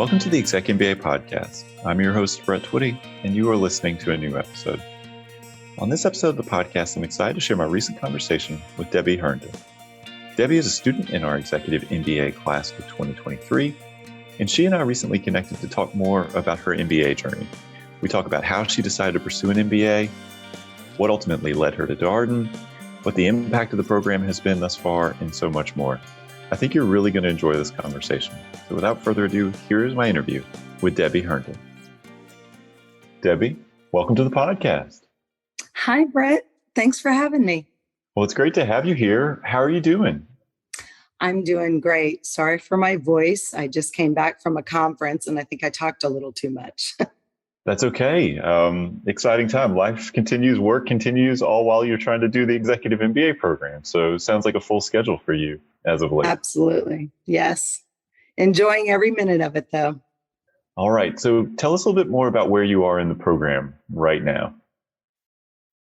Welcome to the ExecMBA podcast. I'm your host, Brett Twitty, and you are listening to a new episode. On this episode of the podcast, I'm excited to share my recent conversation with Debbie Herndon. Debbie is a student in our Executive MBA Class for 2023, and she and I recently connected to talk more about her MBA journey. We talk about how she decided to pursue an MBA, what ultimately led her to Darden, what the impact of the program has been thus far, and so much more. I think you're really going to enjoy this conversation. So without further ado, here is my interview with Debbie Herndon. Debbie, welcome to the podcast. Hi, Brett. Thanks for having me. Well, it's great to have you here. How are you doing? I'm doing great. Sorry for my voice. I just came back from a conference and I think I talked a little too much. That's okay. Exciting time. Life continues, work continues, all while you're trying to do the Executive MBA program. So it sounds like a full schedule for you as of late. Absolutely. Yes. Enjoying every minute of it, though. All right. So tell us a little bit more about where you are in the program right now.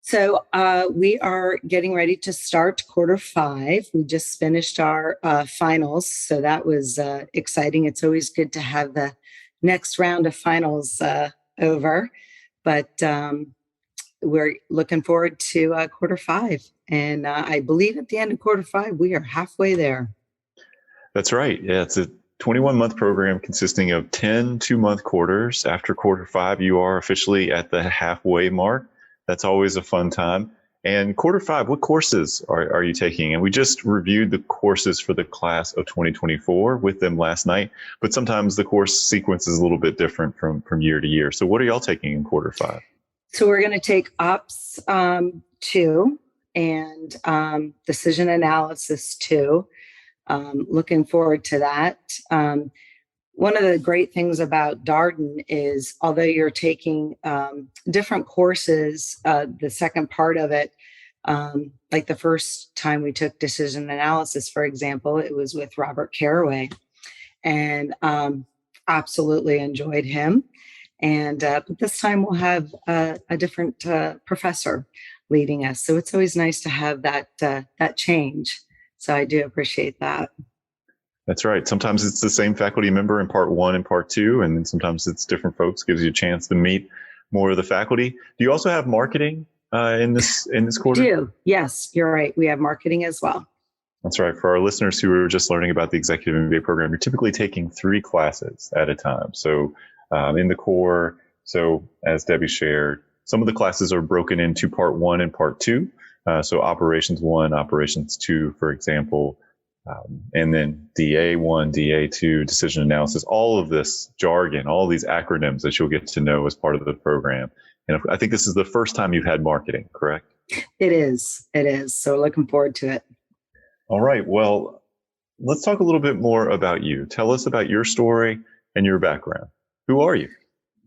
So we are getting ready to start quarter 5. We just finished our finals. So that was exciting. It's always good to have the next round of finals over. But we're looking forward to quarter 5. And I believe at the end of quarter 5, we are halfway there. That's right. Yeah, it's a 21-month program consisting of 10 2-month quarters. After quarter 5, you are officially at the halfway mark. That's always a fun time. And quarter 5, what courses are you taking? And we just reviewed the courses for the class of 2024 with them last night, but sometimes the course sequence is a little bit different from year to year. So what are y'all taking in quarter 5? So we're going to take Ops 2 and Decision Analysis 2. Looking forward to that. One of the great things about Darden is, although you're taking different courses, the second part of it, like the first time we took Decision Analysis, for example, it was with Robert Carraway, and absolutely enjoyed him. And but this time we'll have a different professor leading us. So it's always nice to have that change. So I do appreciate that. That's right. Sometimes it's the same faculty member in part 1 and part 2, and then sometimes it's different folks. Gives you a chance to meet more of the faculty. Do you also have marketing in this quarter? We do. Yes, you're right. We have marketing as well. That's right. For our listeners who are just learning about the Executive MBA program, you're typically taking 3 classes at a time. So in the core, so as Debbie shared, some of the classes are broken into part 1 and part 2. So operations 1, operations 2, for example, and then DA1, DA2, decision analysis, all of this jargon, all these acronyms that you'll get to know as part of the program. And I think this is the first time you've had marketing, correct? It is. So looking forward to it. All right. Well, let's talk a little bit more about you. Tell us about your story and your background. Who are you?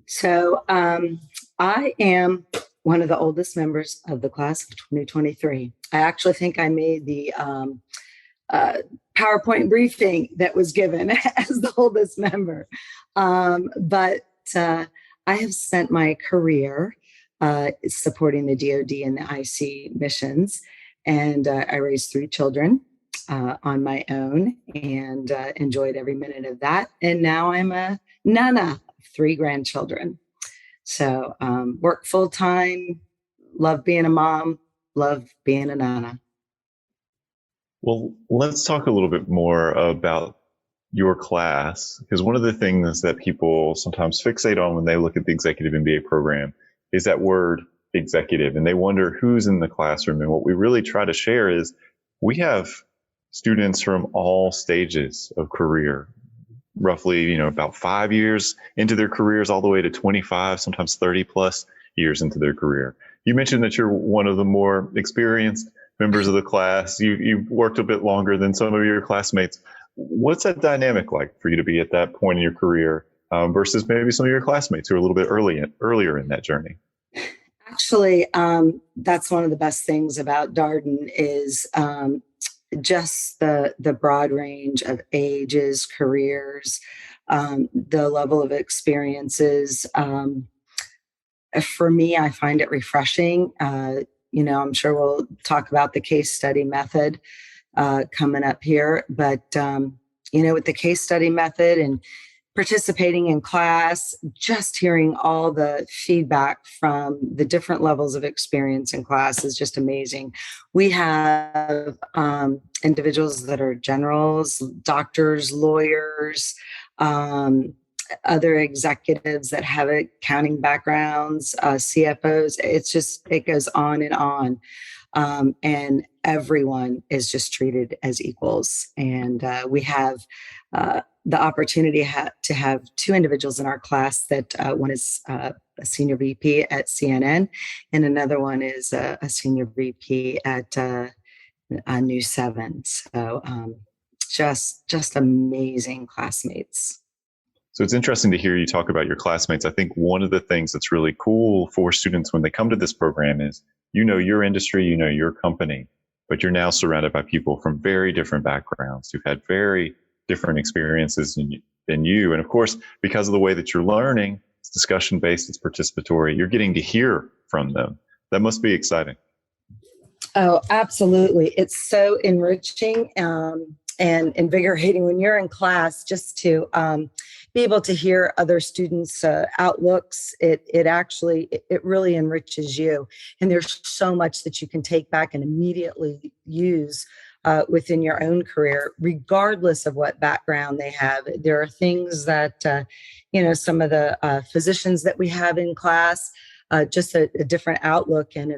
So I am one of the oldest members of the class of 2023. I actually think I made the PowerPoint briefing that was given as the oldest member. But I have spent my career supporting the DoD and the IC missions. And I raised 3 children on my own and enjoyed every minute of that. And now I'm a nana of 3 grandchildren. So work full time, love being a mom, love being a nana. Well, let's talk a little bit more about your class, because one of the things that people sometimes fixate on when they look at the Executive MBA program is that word executive, and they wonder who's in the classroom. And what we really try to share is we have students from all stages of career, roughly, about 5 years into their careers, all the way to 25, sometimes 30 plus years into their career. You mentioned that you're one of the more experienced members of the class. You've worked a bit longer than some of your classmates. What's that dynamic like for you to be at that point in your career versus maybe some of your classmates who are a little bit earlier in that journey? Actually, that's one of the best things about Darden is just the broad range of ages, careers, the level of experiences. For me, I find it refreshing. I'm sure we'll talk about the case study method coming up here, but with the case study method and participating in class, just hearing all the feedback from the different levels of experience in class is just amazing. We have individuals that are generals, doctors, lawyers, other executives that have accounting backgrounds, CFOs. It goes on and on. And everyone is just treated as equals. And we have the opportunity to have two individuals in our class that one is a senior VP at CNN, and another one is a senior VP at New 7. So just amazing classmates. So it's interesting to hear you talk about your classmates. I think one of the things that's really cool for students when they come to this program is, you know, your industry, you know, your company, but you're now surrounded by people from very different backgrounds who've had very different experiences than you. And of course, because of the way that you're learning, it's discussion based, it's participatory, you're getting to hear from them. That must be exciting. Oh, absolutely. It's so enriching and invigorating when you're in class, just to be able to hear other students' outlooks. It really enriches you. And there's so much that you can take back and immediately use within your own career, regardless of what background they have. There are things that, some of the physicians that we have in class, just a different outlook. And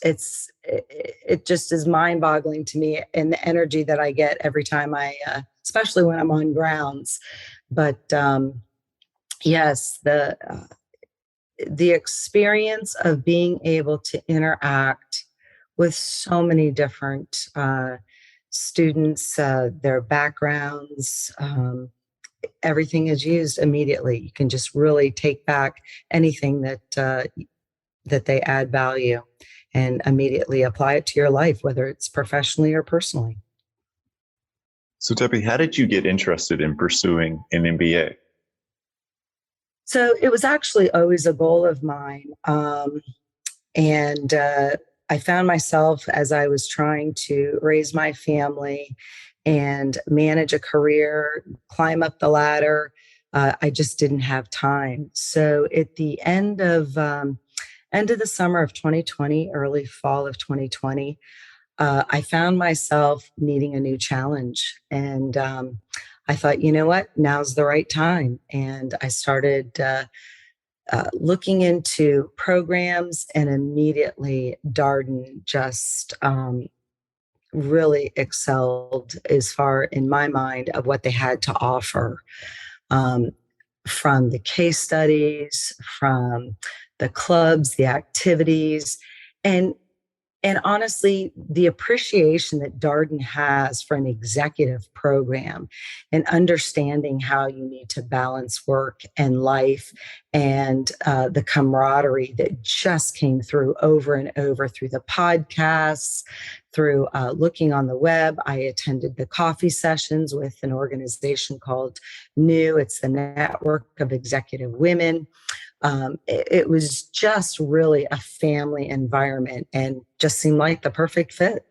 it just is mind-boggling to me, and the energy that I get every time especially when I'm on grounds. But yes, the experience of being able to interact with so many different students, their backgrounds, everything is used immediately. You can just really take back anything that they add value and immediately apply it to your life, whether it's professionally or personally. So Debbie, how did you get interested in pursuing an MBA? So it was actually always a goal of mine. And I found myself, as I was trying to raise my family and manage a career, climb up the ladder, I just didn't have time. So at the end of the summer of 2020, early fall of 2020, I found myself needing a new challenge. And I thought, you know what, now's the right time. And I started looking into programs, and immediately Darden just really excelled as far, in my mind, of what they had to offer. From the case studies, from the clubs, the activities, and honestly, the appreciation that Darden has for an executive program and understanding how you need to balance work and life, and the camaraderie that just came through over and over through the podcasts, through looking on the web. I attended the coffee sessions with an organization called NEW. It's the Network of Executive Women. It was just really a family environment and just seemed like the perfect fit.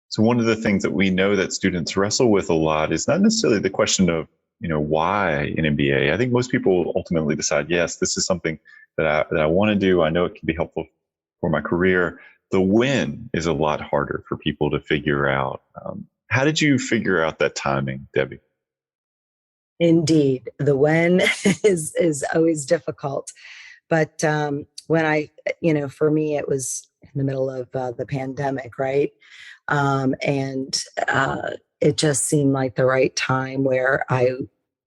So one of the things that we know that students wrestle with a lot is not necessarily the question of, why an MBA. I think most people ultimately decide, yes, this is something that I want to do. I know it can be helpful for my career. The when is a lot harder for people to figure out. How did you figure out that timing, Debbie? Indeed, the when is always difficult. But when for me, it was in the middle of the pandemic, right? And it just seemed like the right time, where I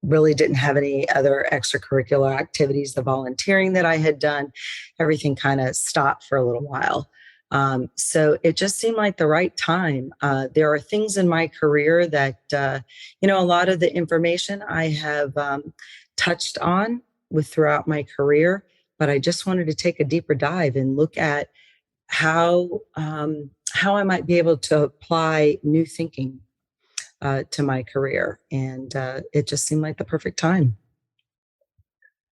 really didn't have any other extracurricular activities. The volunteering that I had done, everything kind of stopped for a little while. So it just seemed like the right time. There are things in my career that, a lot of the information I have touched on throughout my career, but I just wanted to take a deeper dive and look at how I might be able to apply new thinking to my career. And it just seemed like the perfect time.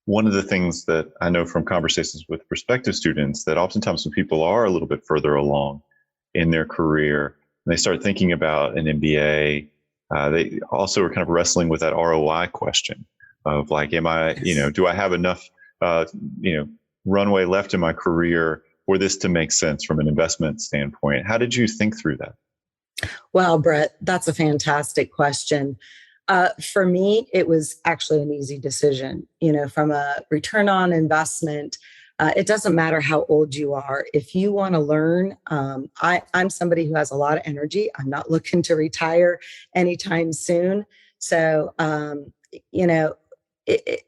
One of the things that I know from conversations with prospective students, that oftentimes when people are a little bit further along in their career and they start thinking about an MBA, they also are kind of wrestling with that ROI question of like, Yes. do I have enough, runway left in my career for this to make sense from an investment standpoint? How did you think through that? Well, Brett, that's a fantastic question. For me, it was actually an easy decision. From a return on investment, it doesn't matter how old you are. If you want to learn, I'm somebody who has a lot of energy. I'm not looking to retire anytime soon. So, you know, it,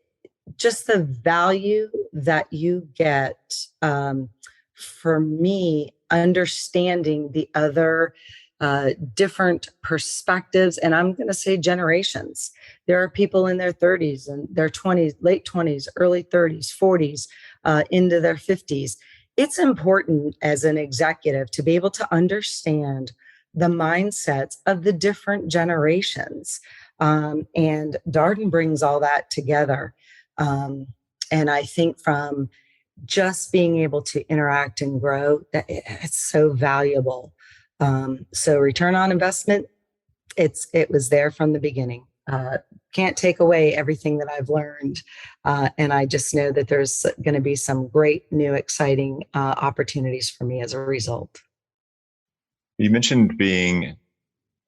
just the value that you get, for me, understanding the other different perspectives, and I'm going to say generations. There are people in their 30s and their 20s, late 20s, early 30s, 40s, into their 50s. It's important as an executive to be able to understand the mindsets of the different generations. And Darden brings all that together. Um, and I think from just being able to interact and grow, that it's so valuable. So return on investment, it was there from the beginning. Can't take away everything that I've learned, and I just know that there's going to be some great new exciting opportunities for me as a result. You mentioned being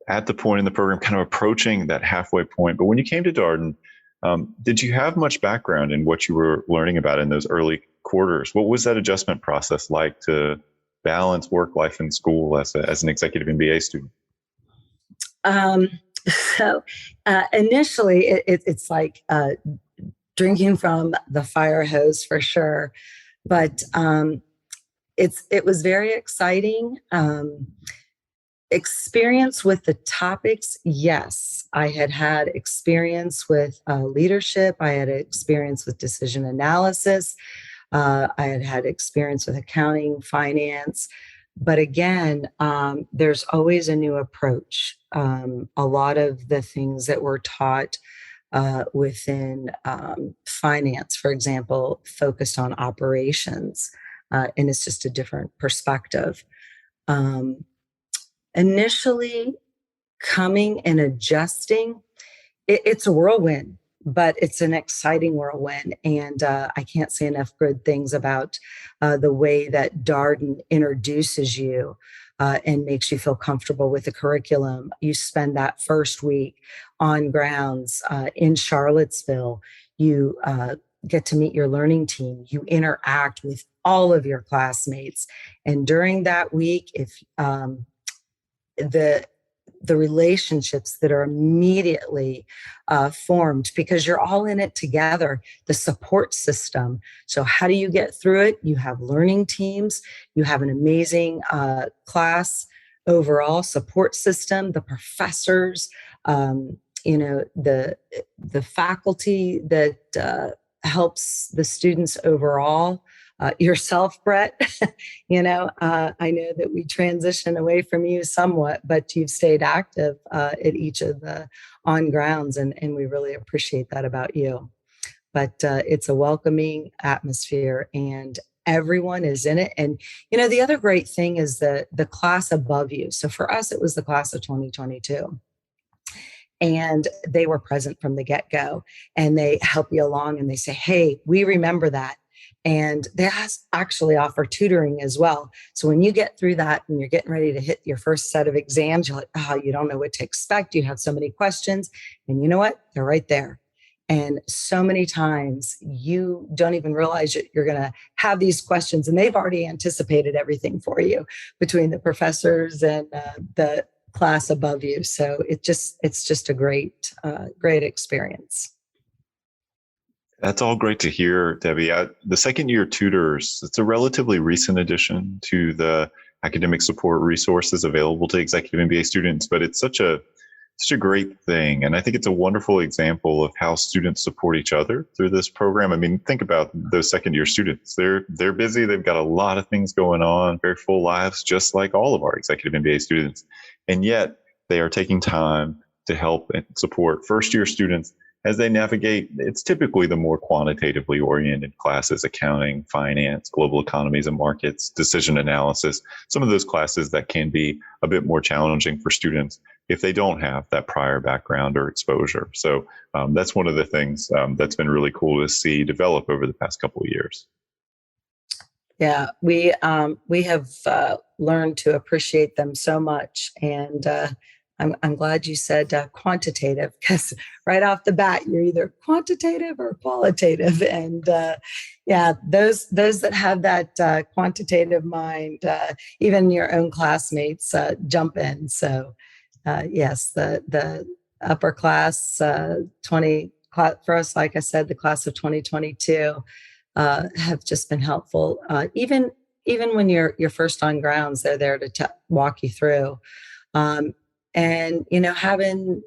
at the point in the program, kind of approaching that halfway point. But when you came to Darden, did you have much background in what you were learning about in those early quarters? What was that adjustment process like to balance work life and school as an executive MBA student? Um, so initially, it's like drinking from the fire hose for sure, but it was very exciting. Experience with the topics, yes. I had experience with leadership. I had experience with decision analysis. I had experience with accounting, finance. But again, there's always a new approach. A lot of the things that were taught within finance, for example, focused on operations, and it's just a different perspective. Um, Initially, coming and adjusting, it's a whirlwind, but it's an exciting whirlwind. And I can't say enough good things about the way that Darden introduces you and makes you feel comfortable with the curriculum. You spend that first week on grounds in Charlottesville. You get to meet your learning team. You interact with all of your classmates. And during that week, if the the relationships that are immediately formed, because you're all in it together, the support system. So how do you get through it? You have learning teams, you have an amazing class overall support system, the professors, the faculty that helps the students overall. Yourself, Brett, I know that we transitioned away from you somewhat, but you've stayed active at each of the on grounds, and we really appreciate that about you. But it's a welcoming atmosphere, and everyone is in it. And the other great thing is the class above you. So for us, it was the class of 2022. And they were present from the get-go, and they help you along, and they say, hey, we remember that. And they actually offer tutoring as well. So when you get through that and you're getting ready to hit your first set of exams, you're like, oh, you don't know what to expect. You have so many questions. And you know what? They're right there. And so many times you don't even realize that you're going to have these questions, and they've already anticipated everything for you between the professors and the class above you. So it's just a great experience. That's all great to hear, Debbie. The second year tutors, it's a relatively recent addition to the academic support resources available to executive MBA students, but it's such a great thing. And I think it's a wonderful example of how students support each other through this program. I mean, think about those second year students. They're busy. They've got a lot of things going on, very full lives, just like all of our executive MBA students. And yet they are taking time to help and support first year students as they navigate. It's typically the more quantitatively oriented classes: accounting, finance, global economies and markets, decision analysis, some of those classes that can be a bit more challenging for students. if they don't have that prior background or exposure. So that's one of the things that's been really cool to see develop over the past couple of years. Yeah, we have learned to appreciate them so much, and I'm glad you said quantitative, because right off the bat you're either quantitative or qualitative, and yeah, those that have that quantitative mind, even your own classmates jump in. So yes, the upper class 20 for us, like I said, the class of 2022. Have just been helpful. Even when you're first on grounds, they're there to walk you through. And having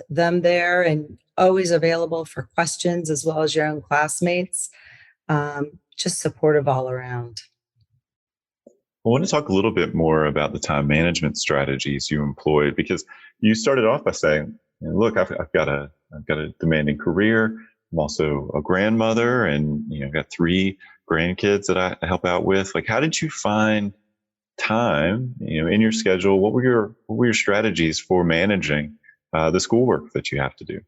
them there and always available for questions, as well as your own classmates, just supportive all around. I want to talk a little bit more about the time management strategies you employed, because you started off by saying, "Look, I've got a demanding career. I'm also a grandmother, and I've got 3 grandkids that I help out with." Like, how did you find time, in your schedule? What were your strategies for managing the schoolwork that you have to do?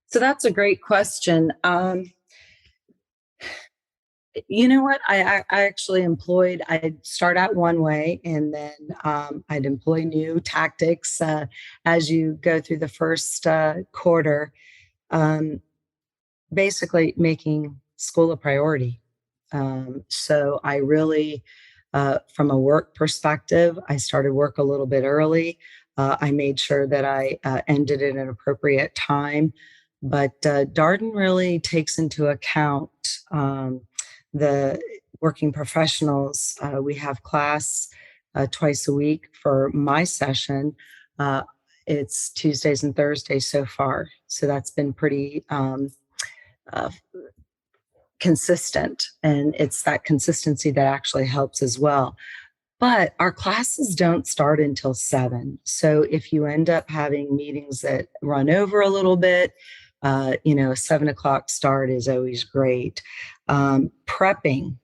So that's a great question. You know what? I actually I'd start out one way, and then I'd employ new tactics as you go through the first quarter. Um, Basically making school a priority. So I really, from a work perspective, I started work a little bit early. I made sure that I ended at an appropriate time. But Darden really takes into account the working professionals. We have class twice a week for my session. It's Tuesdays and Thursdays so far. So that's been pretty uh, consistent. And it's that consistency that actually helps as well. But our classes don't start until 7. So if you end up having meetings that run over a little bit, a 7 o'clock start is always great. Prepping.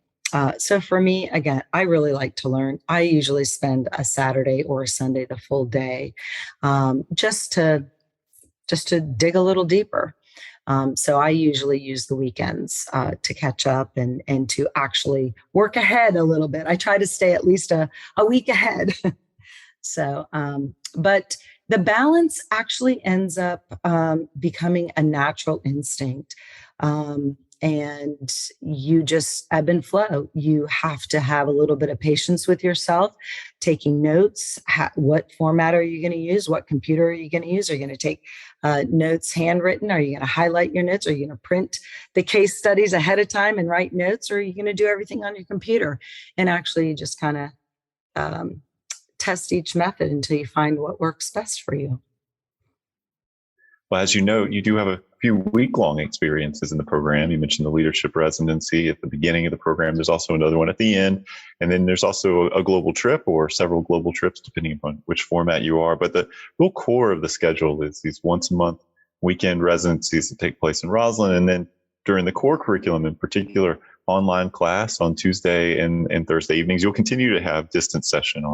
So for me, again, I really like to learn. I usually spend a Saturday or a Sunday, the full day, just to dig a little deeper. So I usually use the weekends to catch up and to actually work ahead a little bit. I try to stay at least a week ahead. So, but the balance actually ends up becoming a natural instinct. And you just ebb and flow. You have to have a little bit of patience with yourself, taking notes. What format are you going to use? What computer are you going to use? Are you going to take notes handwritten? Are you going to highlight your notes? Are you going to print the case studies ahead of time and write notes? Or are you going to do everything on your computer and actually just kind of test each method until you find what works best for you? Well, as you know, you do have a few week-long experiences in the program. You mentioned the leadership residency at the beginning of the program. There's also another one at the end. And then there's also a global trip or several global trips, depending upon which format you are. But the real core of the schedule is these once-a-month weekend residencies that take place in Roslyn. And then during the core curriculum, in particular, online class on Tuesday and Thursday evenings. You'll continue to have distance sessions,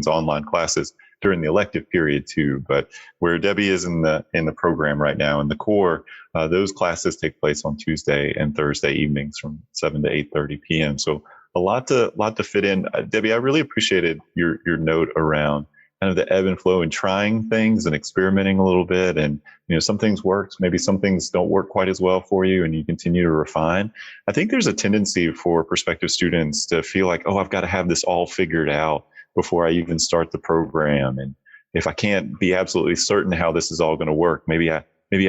online classes during the elective period too. But where Debbie is in the program right now in the core, those classes take place on Tuesday and Thursday evenings from 7 to 8:30 p.m. So a lot to fit in. Debbie, I really appreciated your note around kind of the ebb and flow and trying things and experimenting a little bit. And, some things work, maybe some things don't work quite as well for you, and you continue to refine. I think there's a tendency for prospective students to feel like, oh, I've got to have this all figured out before I even start the program. And if I can't be absolutely certain how this is all going to work, maybe I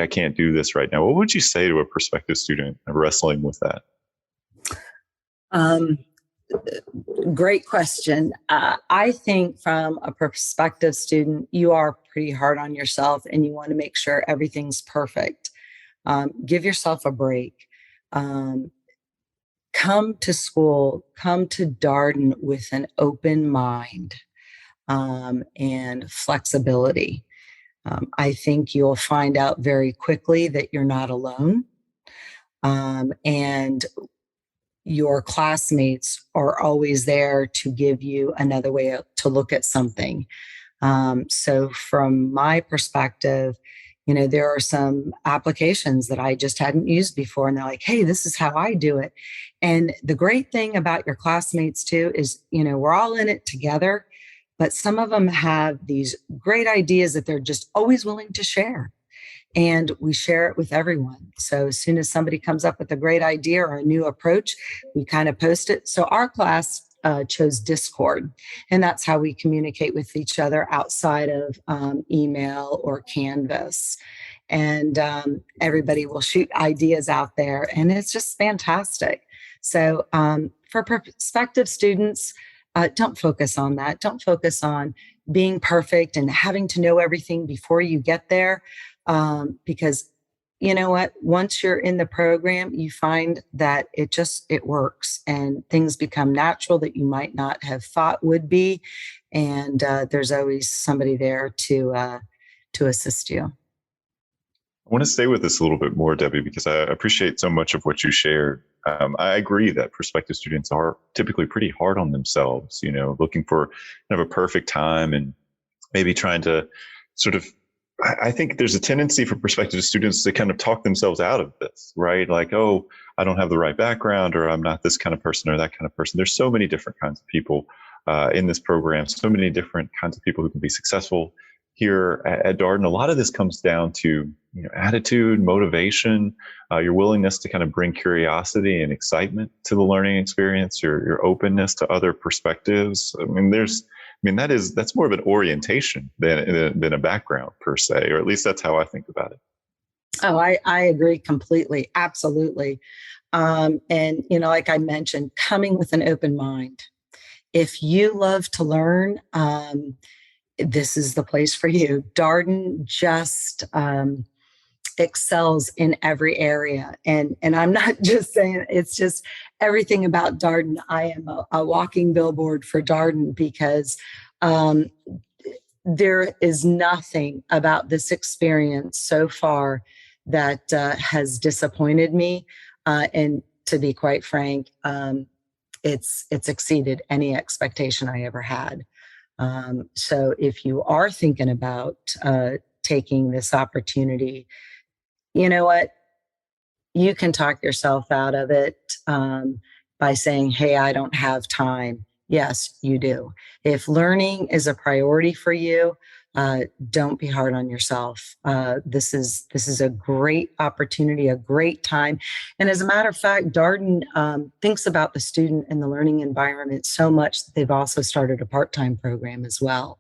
can't do this right now. What would you say to a prospective student wrestling with that? Great question. I think from a prospective student, you are pretty hard on yourself and you want to make sure everything's perfect. Give yourself a break. Come to school, come to Darden with an open mind and flexibility. I think you'll find out very quickly that you're not alone. And your classmates are always there to give you another way to look at something. So from my perspective, there are some applications that I just hadn't used before, and they're like, hey, this is how I do it. And the great thing about your classmates too is, we're all in it together, but some of them have these great ideas that they're just always willing to share. And we share it with everyone. So as soon as somebody comes up with a great idea or a new approach, we kind of post it. So our class chose Discord, and that's how we communicate with each other outside of email or Canvas. And everybody will shoot ideas out there, and it's just fantastic. So for prospective students, don't focus on that. Don't focus on being perfect and having to know everything before you get there. Because you know what, once you're in the program, you find that it works and things become natural that you might not have thought would be. And there's always somebody there to assist you. I want to stay with this a little bit more, Debbie, because I appreciate so much of what you shared. I agree that prospective students are typically pretty hard on themselves, looking for kind of a perfect time and maybe trying to sort of, I think there's a tendency for prospective students to kind of talk themselves out of this, right? Like, oh, I don't have the right background, or I'm not this kind of person or that kind of person. There's so many different kinds of people in this program, so many different kinds of people who can be successful here at Darden. A lot of this comes down to attitude, motivation, your willingness to kind of bring curiosity and excitement to the learning experience, your openness to other perspectives. That's more of an orientation than a background per se, or at least that's how I think about it. Oh, I agree completely. Absolutely. And, like I mentioned, coming with an open mind. If you love to learn, this is the place for you. Darden just excels in every area. And I'm not just saying, it's just everything about Darden. I am a walking billboard for Darden because there is nothing about this experience so far that has disappointed me. And to be quite frank, it's exceeded any expectation I ever had. So if you are thinking about taking this opportunity, you know what? You can talk yourself out of it by saying, hey, I don't have time. Yes, you do. If learning is a priority for you, don't be hard on yourself. This is a great opportunity, a great time. And as a matter of fact, Darden thinks about the student and the learning environment so much that they've also started a part-time program as well.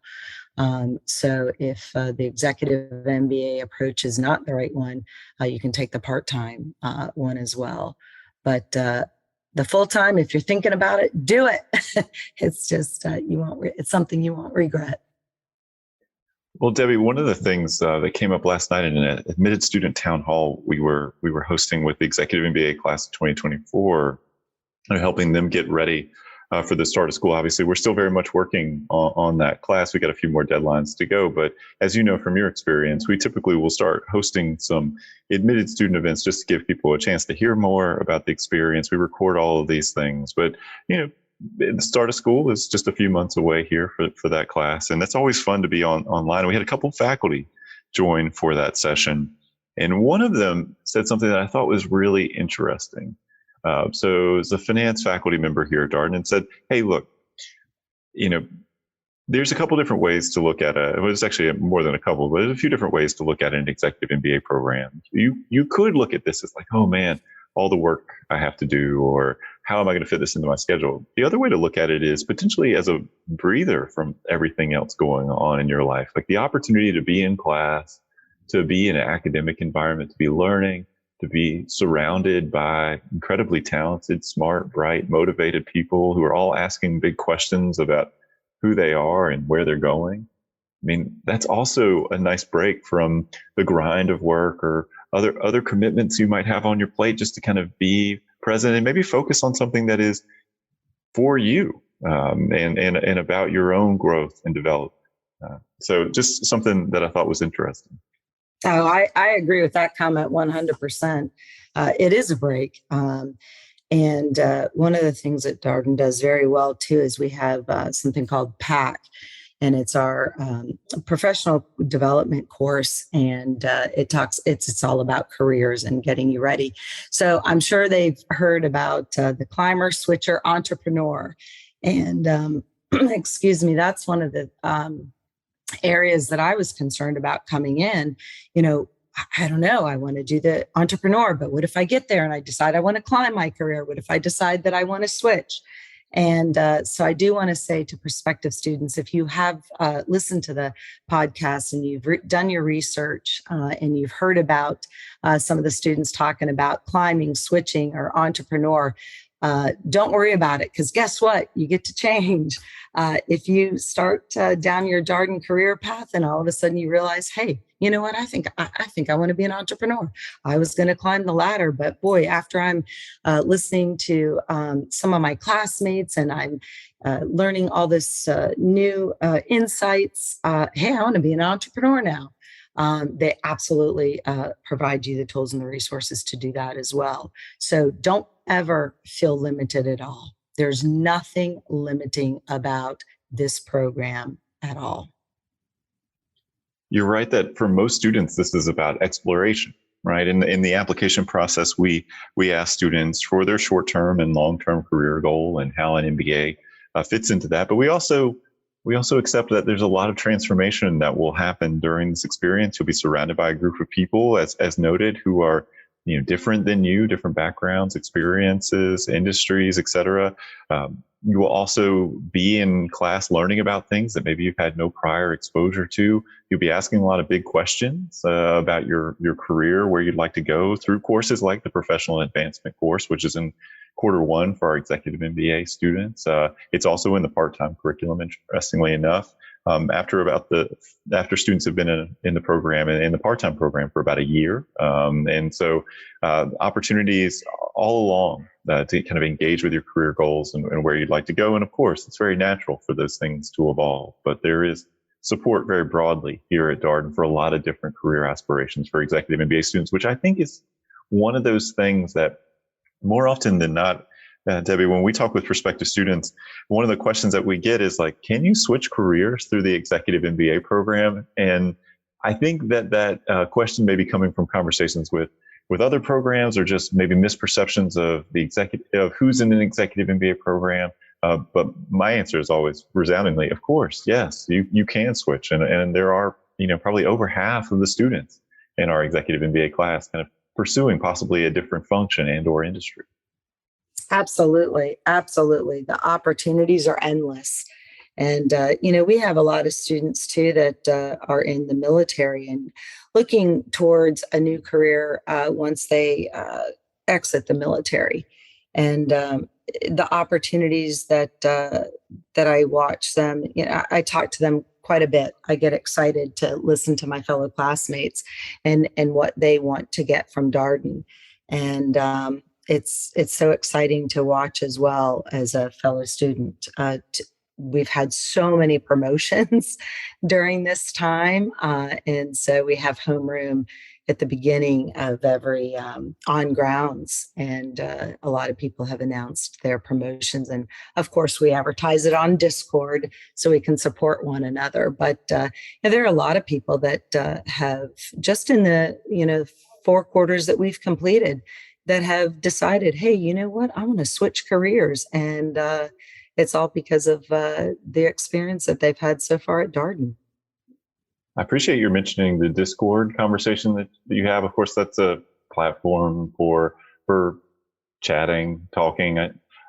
So if the Executive MBA approach is not the right one, you can take the part-time one as well. But the full-time, if you're thinking about it, do it. It's just it's something you won't regret. Well, Debbie, one of the things that came up last night in an admitted student town hall we were hosting with the Executive MBA Class of 2024, helping them get ready for the start of school. Obviously, we're still very much working on that class. We got a few more deadlines to go, but as you know from your experience, we typically will start hosting some admitted student events just to give people a chance to hear more about the experience. We record all of these things, but the start of school is just a few months away here for that class, and it's always fun to be online. We had a couple of faculty join for that session, and one of them said something that I thought was really interesting. So as a finance faculty member here at Darden, and said, hey, look, there's a couple different ways to look at it. Well, it's actually more than a couple, but there's a few different ways to look at an executive MBA program. You could look at this as like, oh man, all the work I have to do, or how am I going to fit this into my schedule? The other way to look at it is potentially as a breather from everything else going on in your life, like the opportunity to be in class, to be in an academic environment, to be learning, to be surrounded by incredibly talented, smart, bright, motivated people who are all asking big questions about who they are and where they're going. I mean, that's also a nice break from the grind of work or other commitments you might have on your plate, just to kind of be present and maybe focus on something that is for you and about your own growth and development. So just something that I thought was interesting. Oh, I agree with that comment 100%. It is a break. And one of the things that Darden does very well too is we have something called PAC. and it's our professional development course, and it's all about careers and getting you ready. So I'm sure they've heard about the climber, switcher, entrepreneur, and excuse me, that's one of the areas that I was concerned about coming in. I don't know, I want to do the entrepreneur, but what if I get there and I decide I want to climb my career? What if I decide that I want to switch? And so I do want to say to prospective students, if you have listened to the podcast and you've done your research and you've heard about some of the students talking about climbing, switching, or entrepreneur, don't worry about it, because guess what? You get to change. If you start down your Darden career path and all of a sudden you realize, hey, you know what? I think I want to be an entrepreneur. I was going to climb the ladder, but boy, after I'm listening to some of my classmates and I'm learning all this new insights, hey, I want to be an entrepreneur now. They absolutely provide you the tools and the resources to do that as well. So don't ever feel limited at all. There's nothing limiting about this program at all. You're right that for most students, this is about exploration, right? In the application process, we ask students for their short-term and long-term career goal and how an MBA fits into that. But we also accept that there's a lot of transformation that will happen during this experience. You'll be surrounded by a group of people, as noted, who are different than you, different backgrounds, experiences, industries, etc. You will also be in class learning about things that maybe you've had no prior exposure to. You'll be asking a lot of big questions about your career, where you'd like to go, through courses like the Professional Advancement course, which is in Q1 for our Executive MBA students. It's also in the part-time curriculum, interestingly enough. After students have been in the program and in the part-time program for about a year. And so opportunities all along to kind of engage with your career goals and where you'd like to go. And of course, it's very natural for those things to evolve, but there is support very broadly here at Darden for a lot of different career aspirations for Executive MBA students, which I think is one of those things that more often than not, Debbie, when we talk with prospective students, one of the questions that we get is like, can you switch careers through the Executive MBA program? And I think that question may be coming from conversations with other programs, or just maybe misperceptions of who's in an Executive MBA program. But my answer is always resoundingly, of course, yes, you can switch. And there are, probably over half of the students in our Executive MBA class kind of pursuing possibly a different function and or industry. Absolutely. Absolutely. The opportunities are endless. And, we have a lot of students too that are in the military and looking towards a new career once they exit the military. And the opportunities that I watch them, I talk to them quite a bit. I get excited to listen to my fellow classmates and what they want to get from Darden. And it's so exciting to watch as well as a fellow student. We've had so many promotions during this time. And so we have homeroom at the beginning of every on grounds. And a lot of people have announced their promotions. And of course, we advertise it on Discord so we can support one another. But there are a lot of people that have just in the 4 quarters that we've completed that have decided, hey, you know what, I want to switch careers. And it's all because of the experience that they've had so far at Darden. I appreciate you mentioning the Discord conversation that you have. Of course, that's a platform for chatting, talking.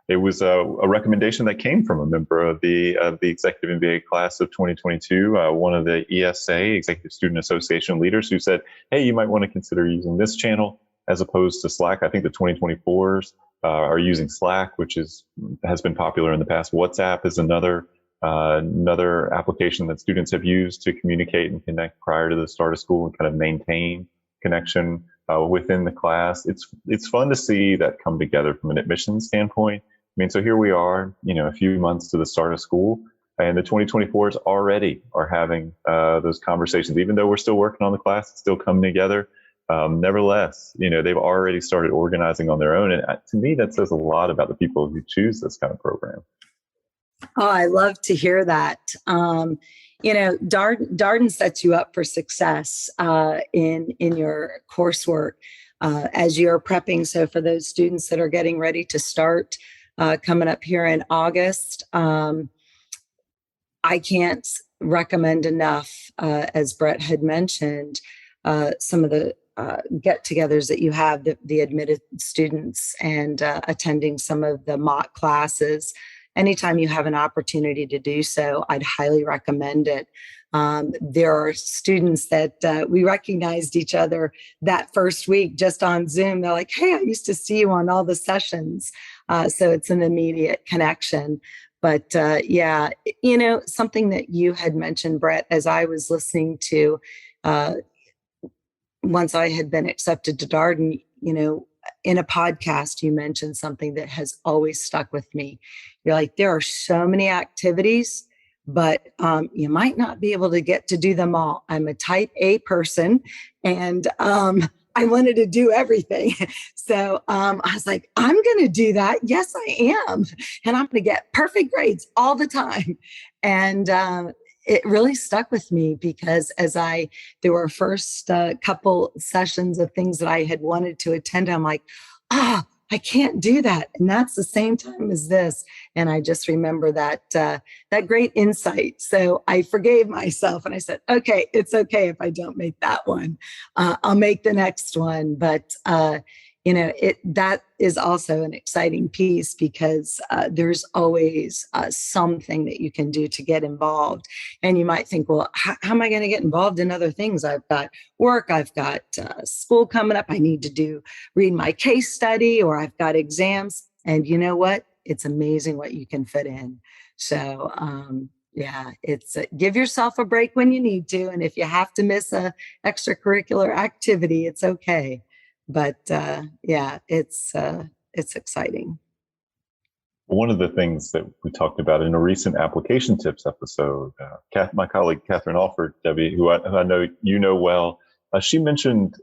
It was a recommendation that came from a member of the Executive MBA class of 2022, one of the ESA, Executive Student Association leaders, who said, hey, you might want to consider using this channel as opposed to Slack. I think the 2024s are using Slack, which has been popular in the past. WhatsApp is another application that students have used to communicate and connect prior to the start of school and kind of maintain connection within the class. It's fun to see that come together from an admissions standpoint. I mean, so here we are, a few months to the start of school, and the 2024s already are having those conversations. Even though we're still working on the class, it's still coming together. Nevertheless, they've already started organizing on their own. And to me, that says a lot about the people who choose this kind of program. Oh, I love to hear that. Darden sets you up for success in your coursework as you're prepping. So for those students that are getting ready to start coming up here in August, I can't recommend enough, as Brett had mentioned, some of the get-togethers that you have, the admitted students, and attending some of the mock classes. Anytime you have an opportunity to do so, I'd highly recommend it. There are students that we recognized each other that first week just on Zoom. They're like, "Hey, I used to see you on all the sessions." So it's an immediate connection. But yeah, something that you had mentioned, Brett, as I was listening to, uh, once I had been accepted to Darden, in a podcast, you mentioned something that has always stuck with me. You're like, there are so many activities, but you might not be able to get to do them all. I'm a type A person, and I wanted to do everything. So I was like, I'm going to do that. Yes, I am. And I'm going to get perfect grades all the time. And it really stuck with me because there were first couple sessions of things that I had wanted to attend. I'm like, I can't do that. And that's the same time as this. And I just remember that great insight. So I forgave myself and I said, okay, it's okay if I don't make that one. I'll make the next one. But that is also an exciting piece because there's always something that you can do to get involved. And you might think, well, how am I going to get involved in other things? I've got work, I've got school coming up, I need to read my case study, or I've got exams. And you know what? It's amazing what you can fit in. So yeah, it's give yourself a break when you need to. And if you have to miss a extracurricular activity, it's okay. But yeah, it's exciting. One of the things that we talked about in a recent application tips episode, my colleague Catherine Alford, Debbie, who I know you know well, she mentioned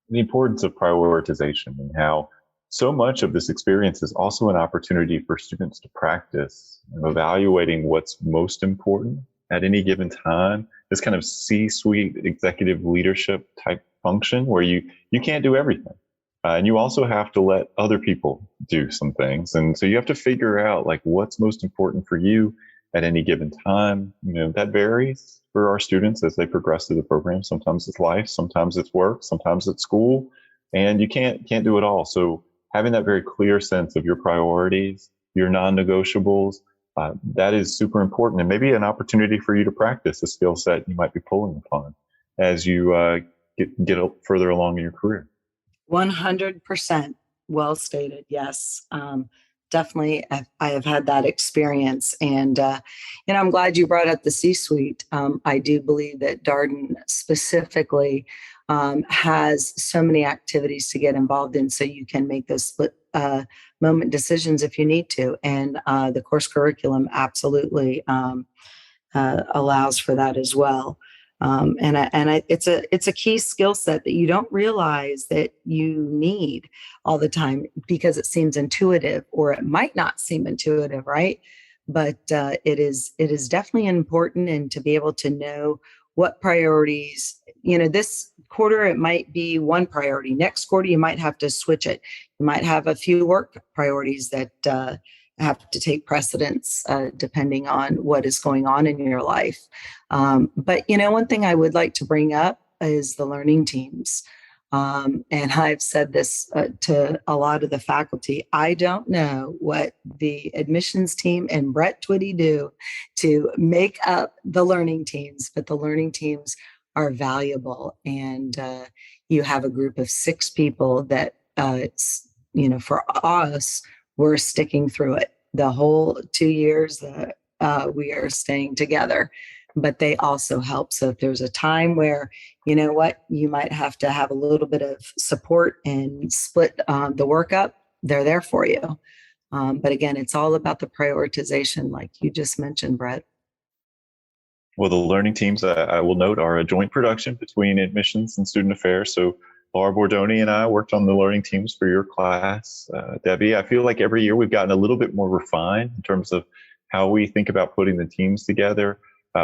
the importance of prioritization and how so much of this experience is also an opportunity for students to practice evaluating what's most important at any given time. This kind of C-suite executive leadership type function where you can't do everything. And you also have to let other people do some things. And so you have to figure out like what's most important for you at any given time. That varies for our students as they progress through the program. Sometimes it's life, sometimes it's work, sometimes it's school, and you can't do it all. So having that very clear sense of your priorities, your non-negotiables, that is super important, and maybe an opportunity for you to practice a skill set you might be pulling upon as you get further along in your career. 100% well stated. Yes. Definitely. I have had that experience. And, I'm glad you brought up the C-suite. I do believe that Darden specifically has so many activities to get involved in so you can make those split moment decisions if you need to. And the course curriculum absolutely allows for that as well. It's a key skill set that you don't realize that you need all the time because it seems intuitive, or it might not seem intuitive, right? But it is definitely important, and to be able to know what priorities, this quarter it might be one priority. Next quarter you might have to switch it. You might have a few work priorities that have to take precedence depending on what is going on in your life. But one thing I would like to bring up is the learning teams. And I've said this to a lot of the faculty. I don't know what the admissions team and Brett Twitty do to make up the learning teams, but the learning teams are valuable. And you have a group of 6 people that, for us, we're sticking through it the whole 2 years that we are staying together. But they also help. So if there's a time where, you might have to have a little bit of support and split the work up, they're there for you. But again, it's all about the prioritization, like you just mentioned, Brett. Well, the learning teams, I will note, are a joint production between admissions and student affairs. So Laura Bordoni and I worked on the learning teams for your class. Debbie, I feel like every year we've gotten a little bit more refined in terms of how we think about putting the teams together.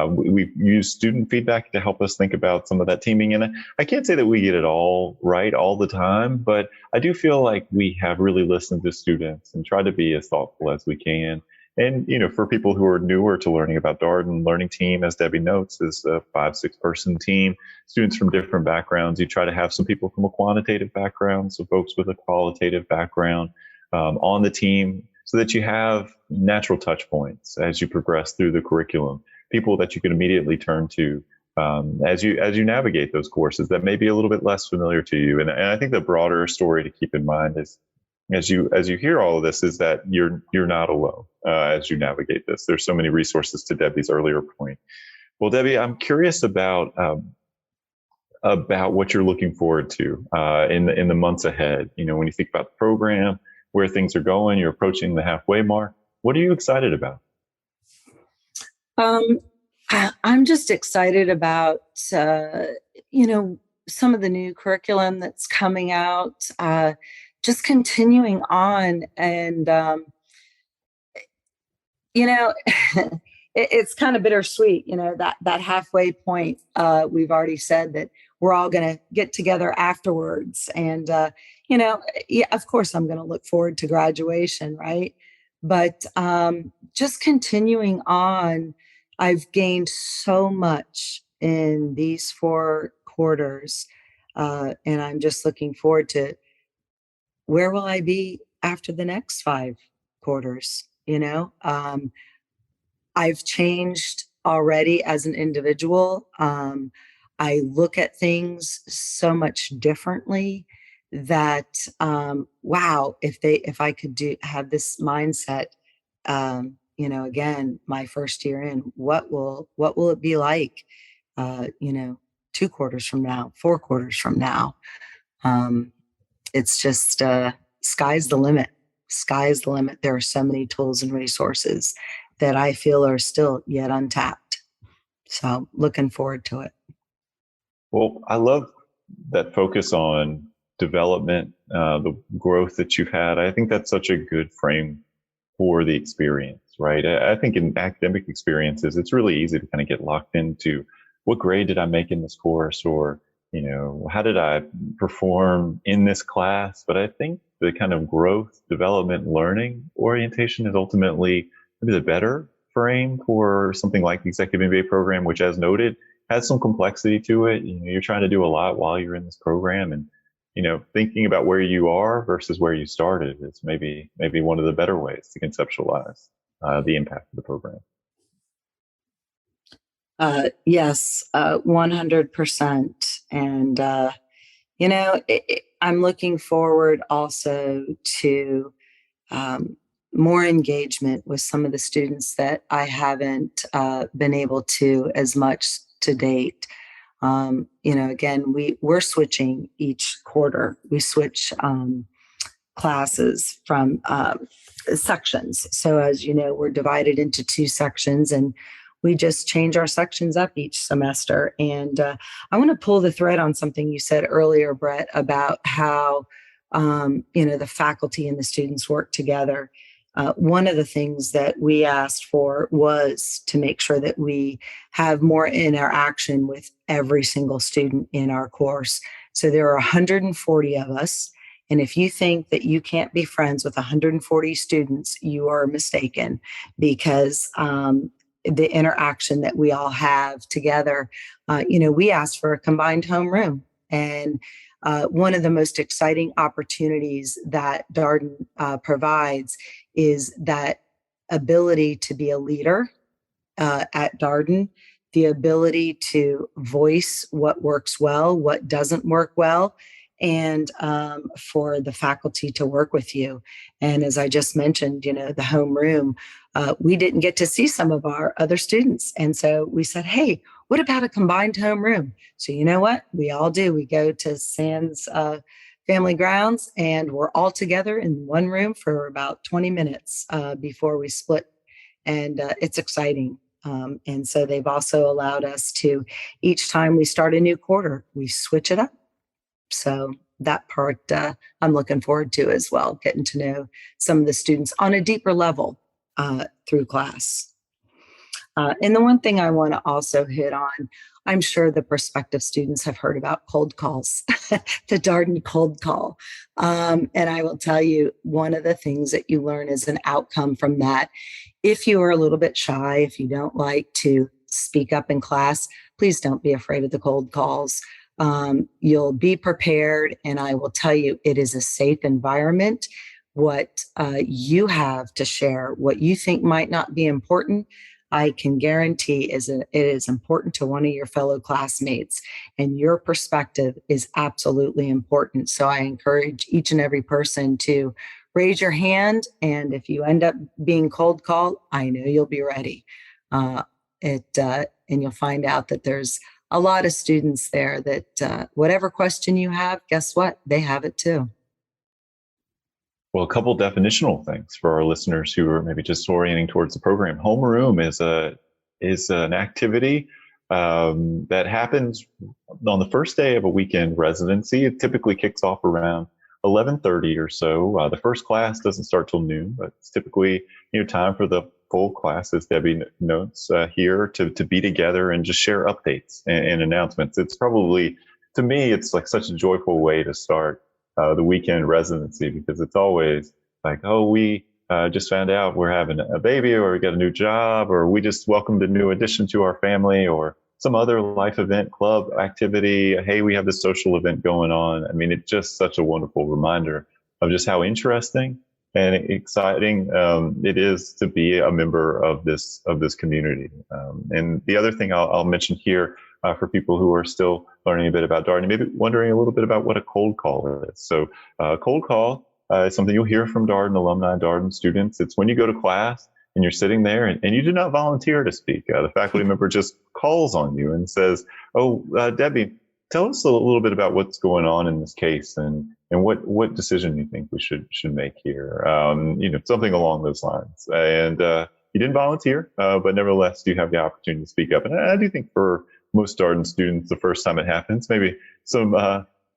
We use student feedback to help us think about some of that teaming. And I can't say that we get it all right all the time, but I do feel like we have really listened to students and tried to be as thoughtful as we can. And, for people who are newer to learning about Darden, learning team, as Debbie notes, is a 5-6 person team, students from different backgrounds. You try to have some people from a quantitative background, so folks with a qualitative background on the team, so that you have natural touch points as you progress through the curriculum, people that you can immediately turn to as you navigate those courses that may be a little bit less familiar to you. And I think the broader story to keep in mind is, as you hear all of this, is that you're not alone as you navigate this. There's so many resources, to Debbie's earlier point. Well, Debbie, I'm curious about what you're looking forward to in the months ahead. When you think about the program, where things are going, you're approaching the halfway mark. What are you excited about? I'm just excited about, some of the new curriculum that's coming out, just continuing on. And, it's kind of bittersweet, that halfway point. We've already said that we're all going to get together afterwards. And, yeah, of course, I'm going to look forward to graduation, right? But just continuing on, I've gained so much in these 4 quarters. And I'm just looking forward to where will I be after the next 5 quarters, I've changed already as an individual. I look at things so much differently that, wow, if I could have this mindset, again, my first year in, what will it be like, 2 quarters from now, 4 quarters from now? It's just, sky's the limit. Sky's the limit. There are so many tools and resources that I feel are still yet untapped. So looking forward to it. Well, I love that focus on development, the growth that you've had. I think that's such a good frame for the experience, right? I think in academic experiences, it's really easy to kind of get locked into what grade did I make in this course, or, how did I perform in this class? But I think the kind of growth, development, learning orientation is ultimately maybe the better frame for something like the Executive MBA program, which, as noted, has some complexity to it. You're trying to do a lot while you're in this program, and thinking about where you are versus where you started is maybe one of the better ways to conceptualize the impact of the program. Yes, 100%. And, I'm looking forward also to more engagement with some of the students that I haven't been able to as much to date. Again, we're switching each quarter. We switch classes from sections. So as you know, we're divided into 2 sections, and we just change our sections up each semester. And I want to pull the thread on something you said earlier, Brett, about how, the faculty and the students work together. One of the things that we asked for was to make sure that we have more interaction with every single student in our course. So there are 140 of us. And if you think that you can't be friends with 140 students, you are mistaken, because the interaction that we all have together, we asked for a combined homeroom. And one of the most exciting opportunities that Darden provides is that ability to be a leader at Darden, the ability to voice what works well, what doesn't work well, and for the faculty to work with you. And as I just mentioned, the homeroom, we didn't get to see some of our other students. And so we said, hey, what about a combined homeroom? So you know what? We all do. We go to Sands Family Grounds, and we're all together in one room for about 20 minutes before we split. And it's exciting. And so they've also allowed us to, each time we start a new quarter, we switch it up. So that part I'm looking forward to as well, getting to know some of the students on a deeper level through class. And the one thing I want to also hit on, I'm sure the prospective students have heard about cold calls, the Darden cold call. And I will tell you, one of the things that you learn as an outcome from that, if you are a little bit shy, if you don't like to speak up in class, please don't be afraid of the cold calls. You'll be prepared, and I will tell you, it is a safe environment. What you have to share, what you think might not be important, I can guarantee it is important to one of your fellow classmates, and your perspective is absolutely important. So I encourage each and every person to raise your hand, and if you end up being cold called, I know you'll be ready. And you'll find out that there's a lot of students there that whatever question you have, guess what? They have it too. Well, a couple definitional things for our listeners who are maybe just orienting towards the program. Homeroom is an activity that happens on the first day of a weekend residency. It typically kicks off around 11:30 or so. The first class doesn't start till noon, but it's typically time for the full class, as Debbie notes here, to be together and just share updates and announcements. It's probably, to me, it's like such a joyful way to start the weekend residency, because it's always like, oh, we just found out we're having a baby, or we got a new job, or we just welcomed a new addition to our family, or some other life event, club activity. Hey, we have this social event going on. I mean, it's just such a wonderful reminder of just how interesting and exciting it is to be a member of this community. And the other thing I'll mention here, for people who are still learning a bit about Darden, maybe wondering a little bit about what a cold call is. So cold call is something you'll hear from Darden alumni, Darden students. It's when you go to class and you're sitting there and you do not volunteer to speak. The faculty member just calls on you and says, oh, Debbie, tell us a little bit about what's going on in this case and what decision you think we should make here. Something along those lines. And you didn't volunteer, but nevertheless, you have the opportunity to speak up. And I do think for most Darden students, the first time it happens, maybe some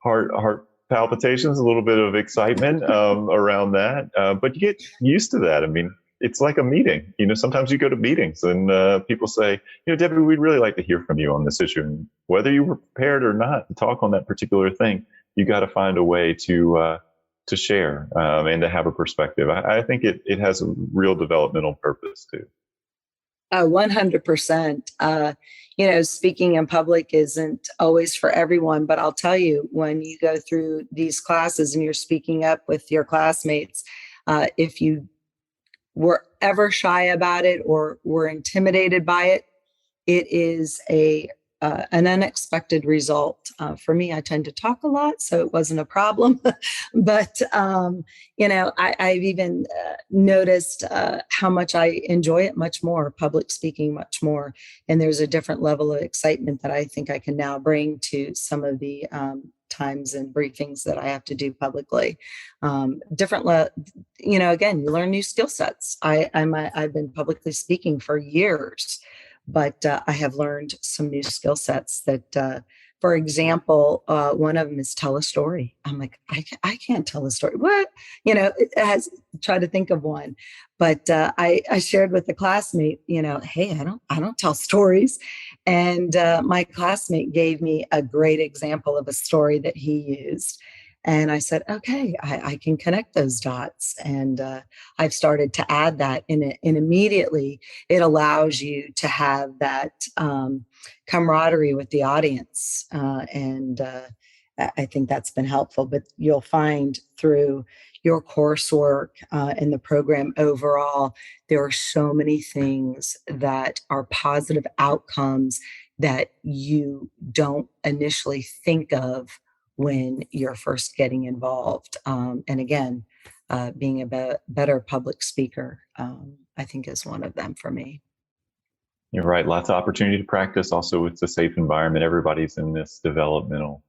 heart palpitations, a little bit of excitement around that. But you get used to that. I mean, it's like a meeting. Sometimes you go to meetings and people say, Debbie, we'd really like to hear from you on this issue. And whether you were prepared or not to talk on that particular thing, you got to find a way to share and to have a perspective. I think it has a real developmental purpose too. 100%. Speaking in public isn't always for everyone, but I'll tell you, when you go through these classes and you're speaking up with your classmates, if you were ever shy about it or were intimidated by it, it is an unexpected result. For me, I tend to talk a lot, so it wasn't a problem. But, I've even noticed how much I enjoy it much more, public speaking much more. And there's a different level of excitement that I think I can now bring to some of the times and briefings that I have to do publicly. Again, you learn new skill sets. I've been publicly speaking for years, but I have learned some new skill sets that, for example, one of them is tell a story. I'm like, I can't tell a story. What? Try to think of one. But I shared with a classmate, hey, I don't tell stories. And my classmate gave me a great example of a story that he used. And I said, okay, I can connect those dots. And I've started to add that in it. And immediately it allows you to have that camaraderie with the audience. And I think that's been helpful. But you'll find through your coursework and the program overall, there are so many things that are positive outcomes that you don't initially think of when you're first getting involved. And again, being a better public speaker, I think is one of them for me. You're right. Lots of opportunity to practice. Also, it's a safe environment. Everybody's in this developmental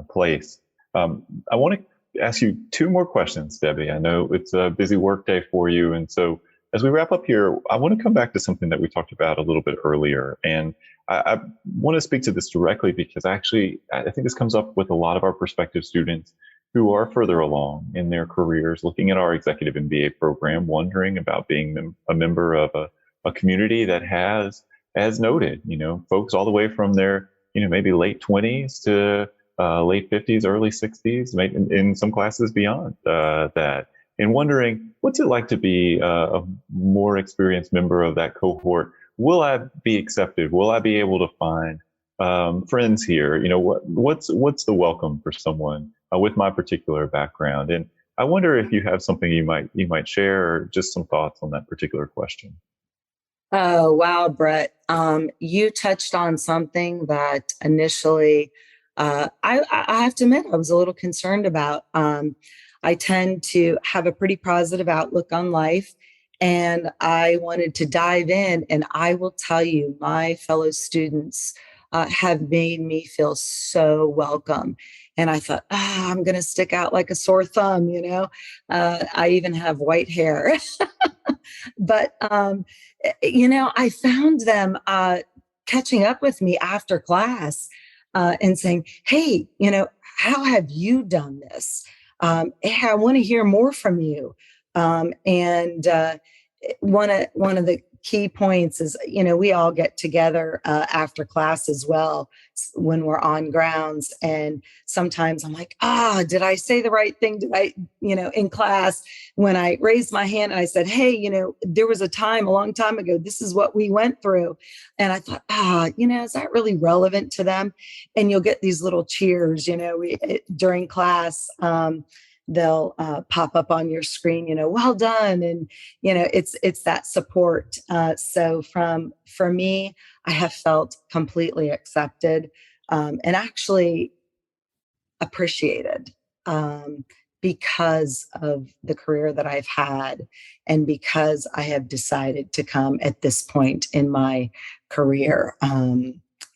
place. I want to ask you two more questions, Debbie. I know it's a busy work day for you. And so as we wrap up here, I want to come back to something that we talked about a little bit earlier. And I want to speak to this directly because actually, I think this comes up with a lot of our prospective students. who are further along in their careers, looking at our Executive MBA program, wondering about being a member of a community that has, as noted, folks all the way from their, maybe late 20s to late 50s, early 60s, maybe in some classes beyond that, and wondering what's it like to be a more experienced member of that cohort. Will I be accepted? Will I be able to find friends here? What's the welcome for someone with my particular background? And I wonder if you have something you might share, or just some thoughts on that particular question. Oh, wow, Brett. You touched on something that initially I have to admit I was a little concerned about. I tend to have a pretty positive outlook on life, and I wanted to dive in. And I will tell you, my fellow students have made me feel so welcome. And I thought, I'm going to stick out like a sore thumb, I even have white hair. But I found them catching up with me after class and saying, "Hey, how have you done this? Hey, I want to hear more from you." And one of the key points is, we all get together after class as well when we're on grounds, and sometimes I'm like, did I say the right thing? Did I, in class, when I raised my hand and I said, "Hey, there was a time a long time ago, this is what we went through." And I thought, is that really relevant to them? And you'll get these little cheers, during class. They'll pop up on your screen, "Well done." And, it's that support. So for me, I have felt completely accepted and actually appreciated because of the career that I've had, and because I have decided to come at this point in my career.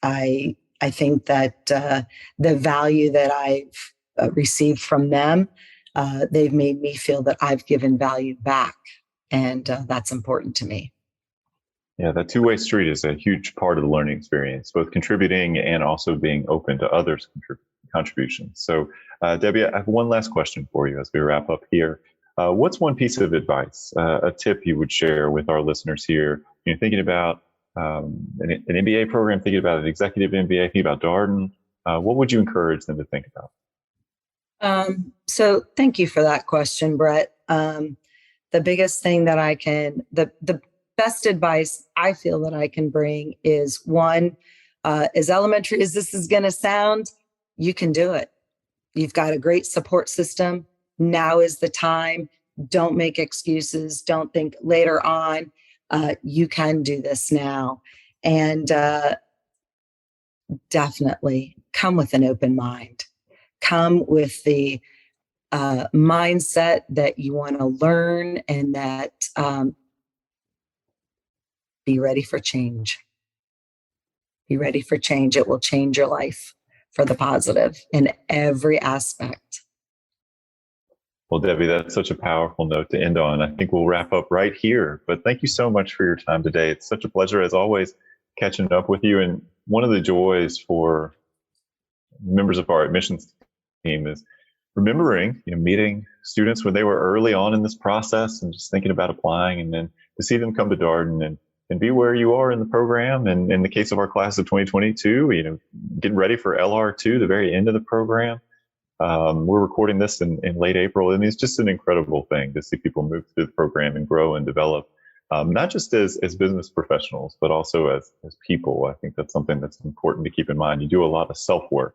I think that the value that I've received from them, they've made me feel that I've given value back, and that's important to me. Yeah, that two-way street is a huge part of the learning experience, both contributing and also being open to others' contributions. So, Debbie, I have one last question for you as we wrap up here. What's one piece of advice, a tip you would share with our listeners here? Thinking about an MBA program, thinking about an executive MBA, thinking about Darden. What would you encourage them to think about? So thank you for that question, Brett. The biggest thing that the best advice I feel that I can bring is, one, as elementary as this is going to sound, you can do it. You've got a great support system. Now is the time. Don't make excuses. Don't think later on. You can do this now. And definitely come with an open mind. Come with the mindset that you want to learn, and that be ready for change. Be ready for change. It will change your life for the positive in every aspect. Well, Debbie, that's such a powerful note to end on. I think we'll wrap up right here. But thank you so much for your time today. It's such a pleasure, as always, catching up with you. And one of the joys for members of our admissions team is remembering, meeting students when they were early on in this process and just thinking about applying, and then to see them come to Darden and be where you are in the program. And in the case of our class of 2022, getting ready for LR2, the very end of the program. We're recording this in late April, and it's just an incredible thing to see people move through the program and grow and develop, not just as business professionals, but also as people. I think that's something that's important to keep in mind. You do a lot of self-work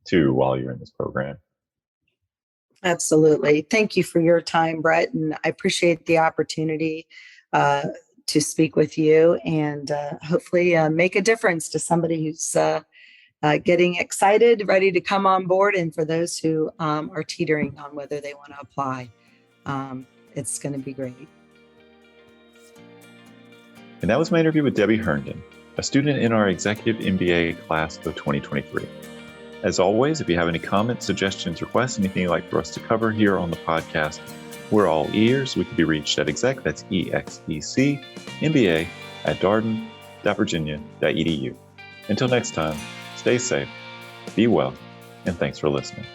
too while you're in this program. Absolutely. Thank you for your time, Brett. And I appreciate the opportunity to speak with you, and hopefully make a difference to somebody who's getting excited, ready to come on board. And for those who are teetering on whether they want to apply, it's going to be great. And that was my interview with Debbie Herndon, a student in our Executive MBA Class of 2023. As always, if you have any comments, suggestions, requests, anything you'd like for us to cover here on the podcast, we're all ears. We can be reached at exec, that's EXEC, MBA at darden.virginia.edu. Until next time, stay safe, be well, and thanks for listening.